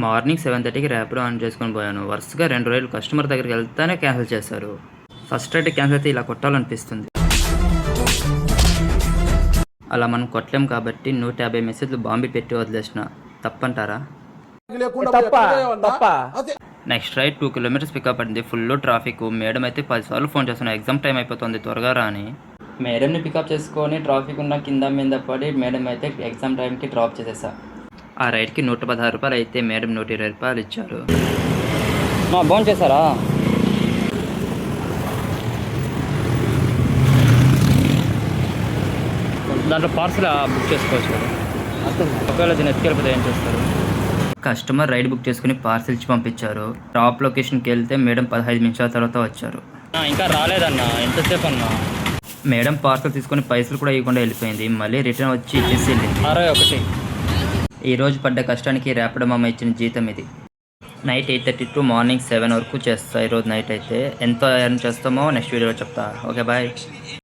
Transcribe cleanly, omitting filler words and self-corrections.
Morning 7:30కి Rapido on చేసుకొని పోయాను. వరుసగా 2 రైడ్లు కస్టమర్ దగ్గరికి వెళ్తానే క్యాన్సిల్ చేశారు. ఫస్ట్ రైడ్ క్యాన్సిల్ అయితే ఇలా కొట్టాలనిపిస్తుంది. అలా మనం కొట్టలేం కాబట్టి 150 మెసేజ్లు బాంబే పెట్టి వదిలేసిన. తప్పంటారా? నెక్స్ట్ రైడ్ 2 కిలోమీటర్స్ పికప్ అండి. Full traffic. మేడం అయితే 10 సార్లు ఫోన్ చేస్తున్నా, ఎగ్జామ్ టైం అయిపోతుంది త్వరగా రా అని. మేడంని పికప్ చేసుకొని ట్రాఫిక్ ఉన్న కింద మీద పడి మేడం అయితే ఎగ్జామ్ టైంకి డ్రాప్ చేసేసా. ఆ రైడ్కి 116 రూపాయలు అయితే మేడం 120 రూపాయలు ఇచ్చారు. ఫోన్ చేశారా? దాంట్లో పార్సల్ బుక్ చేసుకోవచ్చు కదా. ఒకవేళ దీన్ని ఎత్తుకెళ్ళిపోతే ఏం చేస్తారు? కస్టమర్ రైడ్ బుక్ చేసుకుని పార్సల్ ఇచ్చి పంపించారు. టాప్ లొకేషన్కి వెళ్తే మేడం 15 నిమిషాల తర్వాత వచ్చారు. ఇంకా రాలేదన్నా, ఎంతసేపు అన్నా? మేడం పార్సల్ తీసుకొని పైసలు కూడా ఇవ్వకుండా వెళ్ళిపోయింది. మళ్ళీ రిటర్న్ వచ్చి ఇచ్చేసి వెళ్ళింది. 61. ఈరోజు పడ్డ కష్టానికి ర్యాపిడో మామ ఇచ్చిన జీతం ఇది. నైట్ 8:30 టు మార్నింగ్ 7 వరకు చేస్తా. ఈరోజు నైట్ అయితే ఎంత ఎర్న్ చేస్తామో నెక్స్ట్ వీడియోలో చెప్తా. Okay bye.